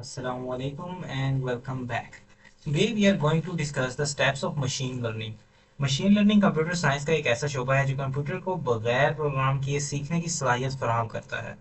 Assalamualaikum and welcome back. Today we are going to discuss the steps of machine learning. Machine learning computer science का एक ऐसा शोबा है जो computer को बगैर प्रोग्राम किए सीखने की सलाहियत फराहम करता है।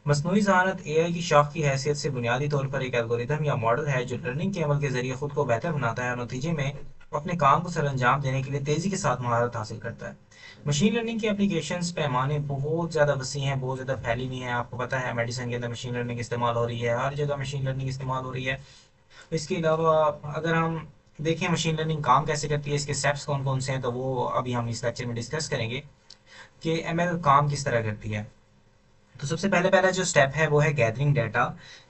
मसनूई ज़हानत एआई की शाख की हैसियत से बुनियादी तौर पर एक एल्गोरिथम या मॉडल है जो लर्निंग के अमल के जरिए खुद को बेहतर बनाता है और नतीजे में अपने काम को सरअंजाम देने के लिए तेज़ी के साथ महारत हासिल करता है। मशीन लर्निंग की एप्लीकेशंस पैमाने बहुत ज़्यादा वसी हैं, बहुत ज़्यादा फैली हुई हैं। आपको पता है मेडिसिन के अंदर मशीन लर्निंग इस्तेमाल हो रही है, हर जगह मशीन लर्निंग इस्तेमाल हो रही है। इसके अलावा अगर हम देखें मशीन लर्निंग काम कैसे करती है, इसके स्टेप्स कौन कौन से हैं, तो वो अभी हम इस लेक्चर में डिस्कस करेंगे कि एमएल काम किस तरह करती है। तो सबसे पहले पहला जो स्टेप है वो है गैदरिंग डाटा,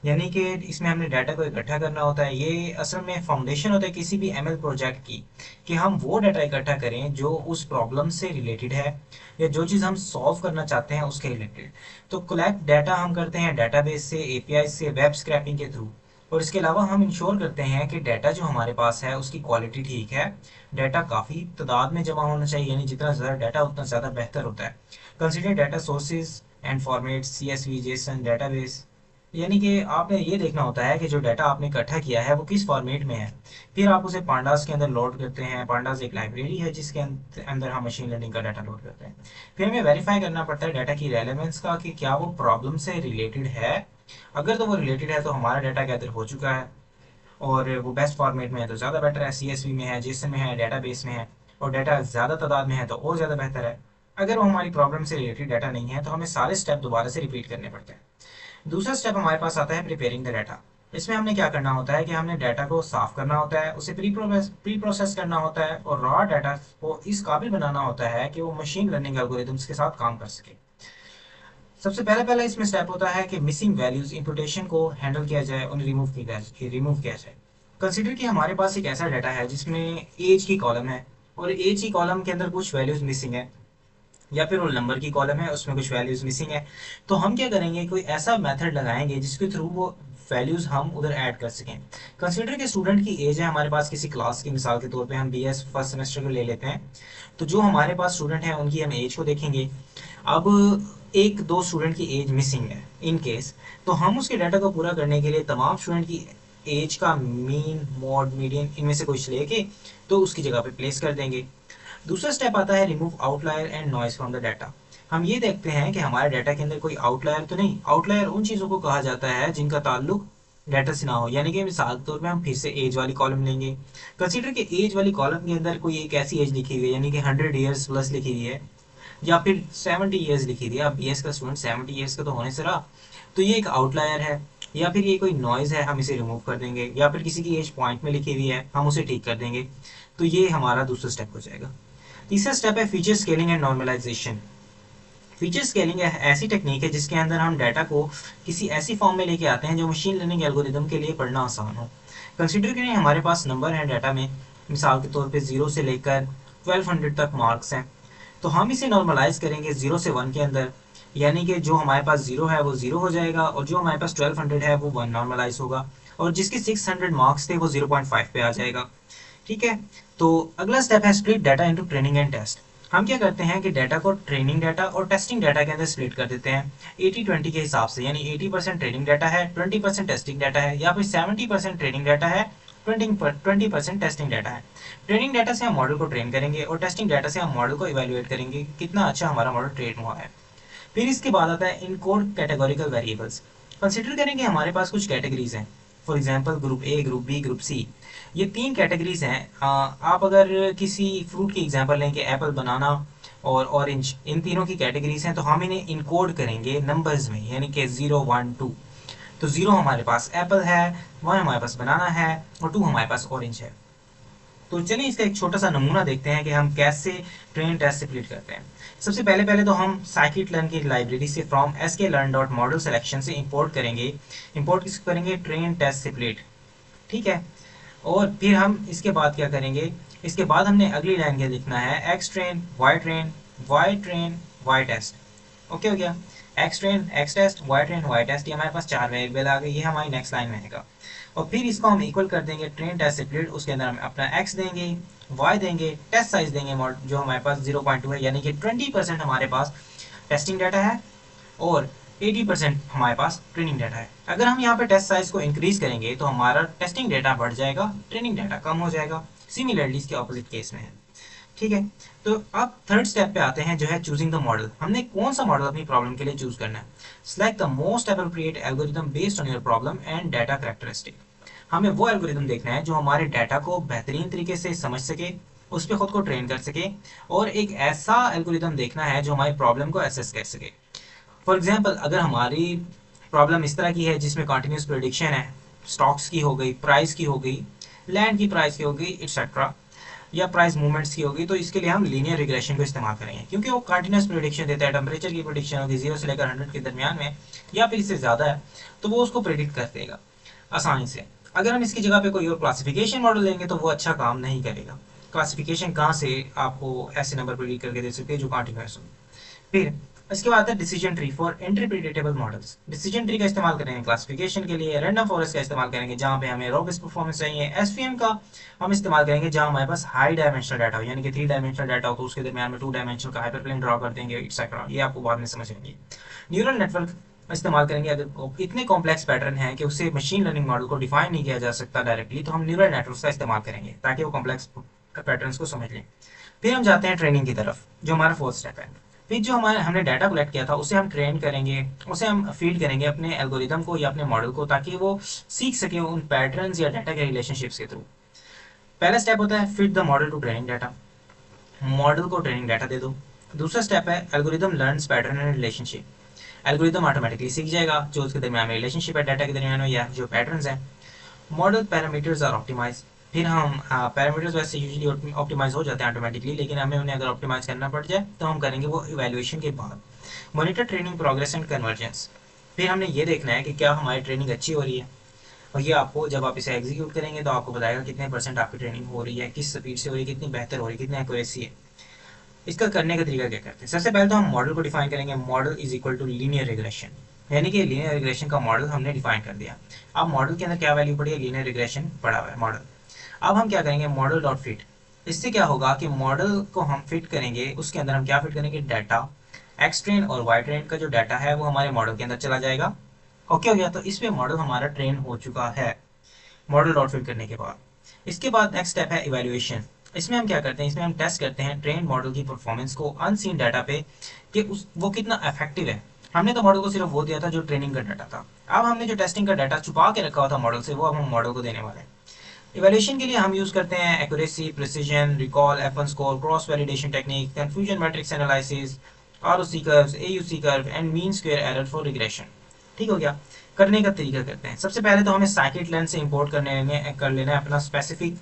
यानी कि इसमें हमने डाटा को इकट्ठा करना होता है। ये असल में फाउंडेशन होता है किसी भी एमएल प्रोजेक्ट की, कि हम वो डाटा इकट्ठा करें जो उस प्रॉब्लम से रिलेटेड है या जो चीज़ हम सॉल्व करना चाहते हैं उसके रिलेटेड। तो कलेक्ट डाटा हम करते हैं डाटाबेस से, एपीआई से, वेब स्क्रैपिंग के थ्रू। और इसके अलावा हम इंश्योर करते हैं कि डाटा जो हमारे पास है उसकी क्वालिटी ठीक है। डाटा काफ़ी तादाद में जमा होना चाहिए, यानी जितना ज़्यादा डाटा उतना ज़्यादा बेहतर होता है। Consider data sources and format, CSV, Jason, database. यानी कि आपने ये देखना होता है कि जो डाटा आपने इकट्ठा किया है वो किस फॉर्मेट में है। फिर आप उसे पांडास के अंदर लोड करते हैं। पांडास एक लाइब्रेरी है जिसके अंदर हम मशीन लर्निंग का डाटा लोड करते हैं। फिर हमें वेरीफाई करना पड़ता है डाटा की रेलेवेंस का, कि क्या वो प्रॉब्लम से रिलेटेड है। अगर तो वो रिलेटेड है तो हमारा डाटा गैदर हो चुका है और वो बेस्ट फॉर्मेट में है तो ज़्यादा बेटर है, CSV में है, जेसन में है, डेटाबेस में है, और डाटा ज़्यादा तादाद में है तो और ज़्यादा बेहतर है। अगर वो हमारी प्रॉब्लम से रिलेटेड डाटा नहीं है तो हमें सारे स्टेप दोबारा से रिपीट करने पड़ते हैं। दूसरा स्टेप हमारे पास आता है प्रिपेयरिंग द डाटा। इसमें हमने क्या करना होता है कि हमने डाटा को साफ करना होता है, उसे प्री प्रोसेस करना होता है और रॉ डाटा को इस काबिल बनाना होता है कि वो मशीन लर्निंग एल्गोरिथम्स के साथ काम कर सके। सबसे पहले पहला इसमें स्टेप होता है कि मिसिंग वैल्यूज इम्पुटेशन को हैंडल किया जाए, उन्हें रिमूव किया जाए। कंसिडर कि हमारे पास एक ऐसा डाटा है जिसमें एज की कॉलम है और एज की कॉलम के अंदर कुछ वैल्यूज मिसिंग है, या फिर रोल नंबर की कॉलम है उसमें कुछ वैल्यूज मिसिंग है। तो हम क्या करेंगे, कोई ऐसा मेथड लगाएंगे जिसके थ्रू वो वैल्यूज हम उधर ऐड कर सकें। कंसिडर के स्टूडेंट की एज है हमारे पास किसी क्लास की, मिसाल के तौर पे हम BS फर्स्ट सेमेस्टर को ले लेते हैं। तो जो हमारे पास स्टूडेंट है उनकी हम एज को देखेंगे। अब एक दो स्टूडेंट की एज मिसिंग है इन केस, तो हम उसके डाटा को पूरा करने के लिए तमाम स्टूडेंट की एज का मीन, मॉड, मीडियन इनमें से कुछ लेके तो उसकी जगह पे प्लेस कर देंगे। दूसरा स्टेप आता है remove outlier and noise from the data. हम ये देखते हैं कि हमारे डाटा के अंदर कोई आउटलायर तो नहीं। आउटलायर उन चीज़ों को कहा जाता है जिनका ताल्लुक डाटा से ना हो, यानी कि मिसाल के तौर पे हम फिर से एज वाली कॉलम लेंगे। कंसीडर के एज वाली कॉलम के अंदर कोई एक ऐसी एज लिखी हुई है, यानी कि 100 ईयर्स प्लस लिखी हुई है, या फिर 70 ईयर्स लिखी थी। अब BS का स्टूडेंट 70 ईयर्स का तो होने से रहा, तो ये एक आउटलायर है। या फिर ये कोई नॉइज है, हम इसे रिमूव कर देंगे। या फिर किसी की एज पॉइंट में लिखी हुई है, हम उसे ठीक कर देंगे। तो ये हमारा दूसरा स्टेप हो जाएगा। तीसरा स्टेप है feature scaling and normalisation. Feature scaling ऐसी टेक्निक है जिसके अंदर हम डाटा को किसी ऐसी फॉर्म में लेके आते हैं जो मशीन लर्निंग एल्गोरिदम के लिए पढ़ना आसान हो। कंसिडर करें हमारे पास नंबर है डाटा में, मिसाल के तौर पे 0 से लेकर 1200 तक मार्क्स हैं। तो हम इसे नॉर्मलाइज करेंगे 0 से 1 के अंदर, यानी कि जो हमारे पास 0 है वो 0 हो जाएगा और जो हमारे पास 1200 है वो 1 नॉर्मलाइज होगा, और जिसके 600 मार्क्स थे वो 0.5 पे आ जाएगा। ठीक है। तो अगला स्टेप है split data into training and test. हम क्या करते हैं कि डाटा को ट्रेनिंग डाटा और टेस्टिंग डाटा के अंदर स्प्लिट कर देते हैं 80-20 के हिसाब से, यानी 80% ट्रेनिंग डाटा है, 20% टेस्टिंग डाटा है, या फिर 70% ट्रेनिंग डाटा है, 20% टेस्टिंग डाटा है। ट्रेनिंग डाटा से हम मॉडल को ट्रेन करेंगे और टेस्टिंग डाटा से हम मॉडल को इवेल्युएट करेंगे कितना अच्छा हमारा मॉडल ट्रेन हुआ है। फिर इसके बाद आता है इनकोड कैटेगोरिकल वेरिएबल्स। कंसिडर करें कि हमारे पास कुछ कैटेगरीज हैं, for example group A, group B, group C. ये 3 कैटेगरीज हैं। आप अगर किसी फ्रूट की एग्जांपल लें कि एप्पल, बनाना और ऑरेंज, इन तीनों की कैटेगरीज हैं, तो हम इन्हें इनकोड करेंगे नंबर्स में, यानी कि 0, 1, 2। तो 0 हमारे पास एप्पल है, 1 हमारे पास बनाना है और 2 हमारे पास ऑरेंज है। तो चलिए इसका एक छोटा सा नमूना देखते हैं कि हम कैसे ट्रेन टेस्ट स्प्लिट करते हैं। सबसे पहले पहले तो हम साइकिट लर्न की लाइब्रेरी से फ्रॉम sklearn.model सिलेक्शन से इंपोर्ट करेंगे। इंपोर्ट किसको करेंगे? Train test split. ठीक है। और फिर हम इसके बाद क्या करेंगे, इसके बाद हमने अगली लाइन क्या लिखना है, x train, y train, y train, y test. Okay हो गया। X train, x test, y train, y test, ये हमारे पास 4 वेरिएबल आ गए। ये हमारी नेक्स्ट लाइन में आएगा। और फिर इसको हम इक्वल कर देंगे ट्रेन टेस्ट स्प्लिट, उसके अंदर हम अपना एक्स देंगे, वाई देंगे, टेस्ट साइज देंगे जो हमारे पास 0.2 है, यानी कि 20% हमारे पास टेस्टिंग डाटा है और 80% हमारे पास ट्रेनिंग डाटा है। अगर हम यहाँ पे टेस्ट साइज को इंक्रीज करेंगे तो हमारा टेस्टिंग डाटा बढ़ जाएगा, ट्रेनिंग डाटा कम हो जाएगा। सिमिलरली इसके ऑपोजिट केस में है। ठीक है, तो अब थर्ड स्टेप पे आते हैं जो है चूजिंग द मॉडल। हमने कौन सा मॉडल अपनी प्रॉब्लम के लिए चूज करना है। Select the most appropriate algorithm based on your problem and data characteristic. हमें वो एल्गोरिथम देखना है जो हमारे डाटा को बेहतरीन तरीके से समझ सके, उस पर खुद को ट्रेन कर सके, और एक ऐसा एल्गोरिथम देखना है जो हमारी प्रॉब्लम को एसेस कर सके। फॉर एग्जाम्पल, अगर हमारी प्रॉब्लम इस तरह की है जिसमें कंटिन्यूस प्रिडिक्शन है, स्टॉक्स की हो गई, प्राइस की हो गई, लैंड की प्राइस की हो गई, एक्सेट्रा, या प्राइस मूवमेंट्स की होगी, तो इसके लिए हम लीनियर रिग्रेशन को इस्तेमाल करेंगे क्योंकि वो कंटिन्यूस प्रिडिक्शन देता है। टेम्परेचर की प्रिडिक्शन होगी 0 से लेकर 100 के दरमियान में या फिर इससे ज़्यादा है तो वो उसको प्रिडिक्ट कर देगा आसानी से। अगर हम इसकी जगह पे कोई और क्लासिफिकेशन मॉडल लेंगे तो वो अच्छा काम नहीं करेगा। क्लासिफिकेशन कहाँ से आपको ऐसे नंबर प्रिडिक्ट करके दे सकते हैं जो कंटिन्यूस हो। फिर इसके बाद है decision tree for interpretable models. Decision tree का इस्तेमाल करेंगे क्लासिफिकेशन के लिए, रैंडम फॉरेस्ट का इस्तेमाल करेंगे जहां पे हमें रोबस्ट परफॉर्मेंस चाहिए, एसवीएम का हम इस्तेमाल करेंगे जहां हमारे पास हाई डायमेंशनल डाटा हो, यानी कि 3 डायमेंशनल डाटा हो तो उसके दरमियान में 2 डायमेंशनल का हाइपरप्लेन ड्रॉ कर देंगे, एक्सेट्रा। ये आपको बाद में समझेंगे। न्यूरल नेटवर्क इस्तेमाल करेंगे अगर इतने कॉम्प्लेक्स पैटर्न है कि उससे मशीन लर्निंग मॉडल को डिफाइन नहीं किया जा सकता डायरेक्टली, तो हम न्यूरल नेटवर्क का इस्तेमाल करेंगे ताकि वो कॉम्प्लेक्स पैटर्न को समझ लें। फिर हम जाते हैं ट्रेनिंग की तरफ, जो हमारा फोर्थ स्टेप है। फिर जो हमारे हमने डाटा कलेक्ट किया था उसे हम ट्रेन करेंगे, उसे हम फीड करेंगे अपने एल्गोरिदम को या अपने मॉडल को, ताकि वो सीख सके उन पैटर्न्स या डाटा के रिलेशनशिप्स के थ्रू। पहला स्टेप होता है fit the model to training data. Model को ट्रेनिंग डाटा दे दो। दूसरा स्टेप है algorithm learns pattern and relationship. Algorithm automatically सीख जाएगा जो उसके दरमियान में रिलेशनशिप है डाटा के दरमियान में या जो पैटर्न्स है। Model parameters are optimise. फिर हम पैरामीटर्स वैसे यूजुअली ऑप्टिमाइज हो जाते हैं ऑटोमेटिकली, लेकिन हमें उन्हें अगर ऑप्टिमाइज करना पड़ जाए तो हम करेंगे वो इवैल्यूएशन के बाद। Monitor training progress and convergence. फिर हमने ये देखना है कि क्या हमारी ट्रेनिंग अच्छी हो रही है, और ये आपको जब आप इसे एग्जीक्यूट करेंगे तो आपको बताएगा कितने % आपकी ट्रेनिंग हो रही है, किस स्पीड से हो रही है, कितनी बेहतर हो रही है, कितनी एक्यूरेसी है। इसका करने का तरीका क्या करते हैं। सबसे पहले तो हम मॉडल को डिफाइन करेंगे। Model is equal to linear regression, यानी कि लीनियर रिग्रेशन का मॉडल हमने डिफाइन कर दिया। अब मॉडल के अंदर क्या वैल्यू पड़ी है, लीनियर रिग्रेशन पड़ा हुआ है मॉडल। अब हम क्या करेंगे, मॉडल डॉट फिट। इससे क्या होगा कि मॉडल को हम फिट करेंगे, उसके अंदर हम क्या फिट करेंगे, डाटा एक्स ट्रेन और वाई ट्रेन का जो डाटा है वो हमारे मॉडल के अंदर चला जाएगा। ओके हो गया, तो इस पे मॉडल हमारा ट्रेन हो चुका है मॉडल डॉट फिट करने के बाद। इसके बाद नेक्स्ट स्टेप है इवैल्यूएशन। इसमें हम क्या करते हैं, इसमें हम टेस्ट करते हैं ट्रेन मॉडल की परफॉर्मेंस को अनसीन डाटा पे कि वो कितना इफेक्टिव है। हमने तो मॉडल को सिर्फ वो दिया था जो ट्रेनिंग का डाटा था। अब हमने जो टेस्टिंग का डाटा छुपा के रखा हुआ था मॉडल से, वो अब हम मॉडल को देने वाले हैं। इवैल्यूएशन के लिए हम यूज करते हैं accuracy, precision, recall, F1 score, cross validation technique, confusion matrix analysis, ROC curves, AUC curve and mean square error for regression. ठीक हो गया। करने का तरीका करते हैं। सबसे पहले तो हमें साइकिट लेंथ से इंपोर्ट कर लेना है अपना स्पेसिफिक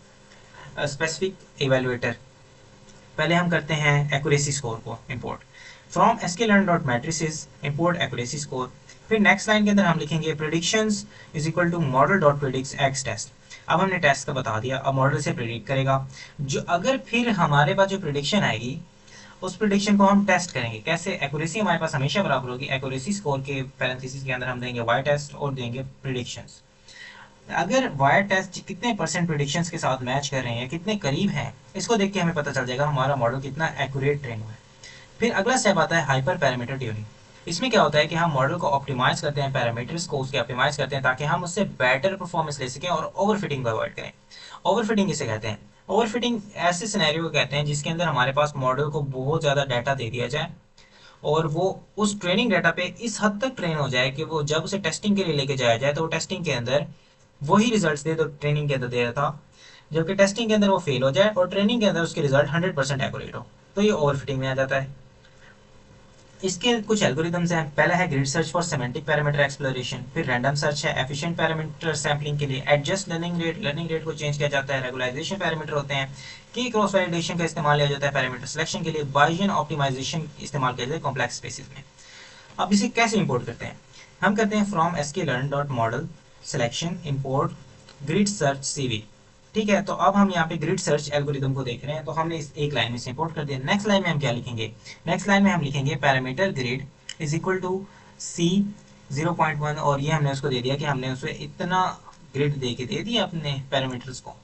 इवेल्युएटर। पहले हम करते हैं एक्यूरेसी स्कोर को import from sklearn dot matrices import accuracy score. फिर नेक्स्ट लाइन के अंदर हम लिखेंगे predictions is equal to model dot predict x test. अब हमने टेस्ट का बता दिया, अब मॉडल से प्रेडिक्ट करेगा जो अगर फिर हमारे पास जो प्रेडिक्शन आएगी उस प्रेडिक्शन को हम टेस्ट करेंगे। कैसे, एक्यूरेसी हमारे पास हमेशा बराबर होगी। एक्यूरेसी स्कोर के पैरेंथेसिस के अंदर हम देंगे वाई टेस्ट और देंगे प्रेडिक्शंस। अगर वाई टेस्ट कितने % प्रेडिक्शंस के साथ मैच कर रहे हैं, कितने करीब हैं, इसको देख के हमें पता चल जाएगा हमारा मॉडल कितना एक्यूरेट ट्रेन हुआ है। फिर अगला स्टेप आता है हाइपर पैरामीटर ट्यूनिंग। इसमें क्या होता है कि हम मॉडल को ऑप्टिमाइज करते हैं, पैरामीटर्स को उसके ऑप्टिमाइज करते हैं ताकि हम उससे बेटर परफॉर्मेंस ले सकें और ओवरफिटिंग को अवॉइड करें। ओवरफिटिंग किसे कहते हैं, ओवरफिटिंग ऐसे सिनेरियो को कहते हैं जिसके अंदर हमारे पास मॉडल को बहुत ज़्यादा डाटा दे दिया जाए और वो उस ट्रेनिंग डाटा पे इस हद तक ट्रेन हो जाए कि वो जब उसे टेस्टिंग के लिए लेके जाया जाए तो वो टेस्टिंग के अंदर वही रिजल्ट्स दे तो ट्रेनिंग के अंदर दे रहा था, जबकि टेस्टिंग के अंदर वो फेल हो जाए और ट्रेनिंग के अंदर उसके रिजल्ट 100% एक्यूरेट हो, तो ये ओवरफिटिंग में आ जाता है। इसके कुछ एल्गोरिदम्स हैं। पहला है grid search for semantic parameter exploration. फिर रैंडम सर्च है एफिशिएंट पैरामीटर सैम्पलिंग के लिए। एडजस्ट लर्निंग रेट को चेंज किया जाता है। रेगुलराइजेशन पैरामीटर होते हैं कि क्रॉस वैलिडेशन का इस्तेमाल किया जाता है पैरामीटर सिलेक्शन के लिए। बायजियन ऑप्टिमाइजेशन इस्तेमाल किया जाता है कॉम्प्लेक्स स्पेसिस में। अब इसे कैसे इंपोर्ट करते हैं, हम करते हैं from sklearn dot model selection import grid search CV। ठीक है, तो अब हम यहाँ पे ग्रिड सर्च एल्गोरिदम को देख रहे हैं, तो हमने इस एक लाइन में से इंपोर्ट कर दिया। नेक्स्ट लाइन में हम क्या लिखेंगे, नेक्स्ट लाइन में हम लिखेंगे parameter grid is equal to C 0.1 और ये हमने उसको दे दिया कि हमने उसे इतना ग्रिड दे के दे दिया अपने पैरामीटर्स को।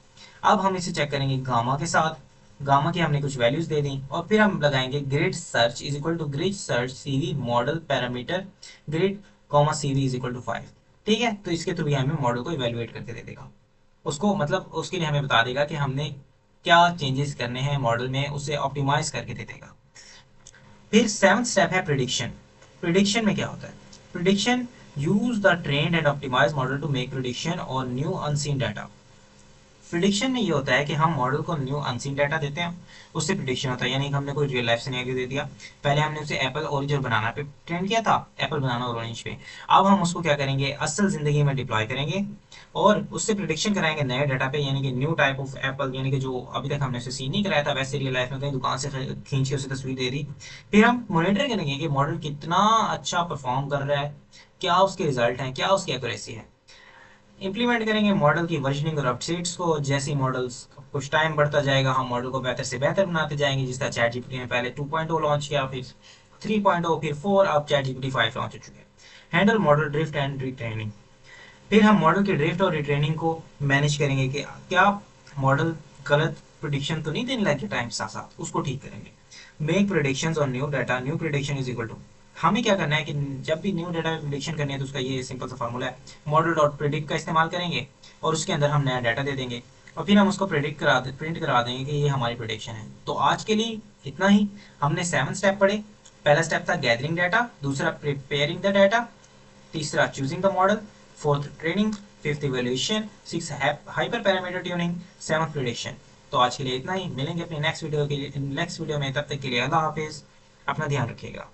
अब हम इसे चेक करेंगे गामा के साथ, गामा की हमने कुछ वैल्यूज दे दी और फिर हम लगाएंगे grid search is equal to grid search CV model parameter grid comma C V is equal to 5। ठीक है, तो इसके थ्रू हमें मॉडल को इवेलुएट करके दे देगा, उसको मतलब उसके लिए हमें बता देगा कि हमने क्या चेंजेस करने हैं मॉडल में, उसे ऑप्टिमाइज करके दे देगा। फिर सेवंथ स्टेप है प्रिडिक्शन। प्रिडिक्शन में क्या होता है? Prediction use the trained and optimise model to make prediction और न्यू अनसीन डाटा। प्रिडिक्शन में ये होता है कि हम मॉडल को न्यू अनसीन डाटा देते हैं, उससे प्रिडिक्शन होता है। यानी कि हमने कोई रियल लाइफ सिनेरियो दे दिया, पहले हमने उसे एप्पल ऑरेंज और बनाना पे ट्रेन किया था, एप्पल बनाना और ऑरेंज पे। अब हम उसको क्या करेंगे, असल जिंदगी में डिप्लॉय करेंगे और उससे प्रिडिक्शन कराएंगे नए डाटा पे, यानी कि न्यू टाइप ऑफ एप्पल, यानी कि जो अभी तक हमने उसे सीन नहीं कराया था वैसे रियल लाइफ में कहीं दुकान से खींच के उसे तस्वीर दे दी। फिर हम मॉनिटर करेंगे कि मॉडल कितना अच्छा परफॉर्म कर रहा है, क्या उसके रिजल्ट हैं, क्या उसकी एक्यूरेसी है। इंप्लीमेंट करेंगे मॉडल की वर्जनिंग और अपडेट्स को। जैसे मॉडल्स कुछ टाइम बढ़ता जाएगा हम मॉडल को बेहतर से बेहतर बनाते जाएंगे, जिस तरह चैट जीपीटी ने पहले 2.0 लॉन्च किया, फिर 3.0, फिर 4, अब चैट जीपीटी 5 लॉन्च हो चुके हैं। Handle model drift and retraining. फिर हम मॉडल की ड्रिफ्ट और रिट्रेनिंग को मैनेज करेंगे कि क्या मॉडल गलत प्रिडिक्शन तो नहीं देने लगे टाइम साथ साथ, उसको ठीक करेंगे। मेक प्रिडिक्शंस और new data, new prediction is equal to, हमें क्या करना है कि जब भी न्यू डाटा में प्रिडिक्शन करनी है तो उसका ये सिंपल सा फॉर्मूला है, मॉडल डॉट प्रिडिक्ट का इस्तेमाल करेंगे और उसके अंदर हम नया डाटा दे देंगे और फिर हम उसको प्रिंट करा देंगे कि ये हमारी प्रिडिक्शन है। तो आज के लिए इतना ही। हमने 7 स्टेप पढ़े। पहला स्टेप था गैदरिंग डाटा, दूसरा प्रिपेयरिंग द डाटा, तीसरा choosing the model, fourth training, fifth evaluation, six hyper parameter tuning, seventh prediction. तो आज के लिए इतना ही, मिलेंगे अपने नेक्स्ट वीडियो के लिए, नेक्स्ट वीडियो में। तब तक के लिए अल्लाह हाफिज, अपना ध्यान रखिएगा।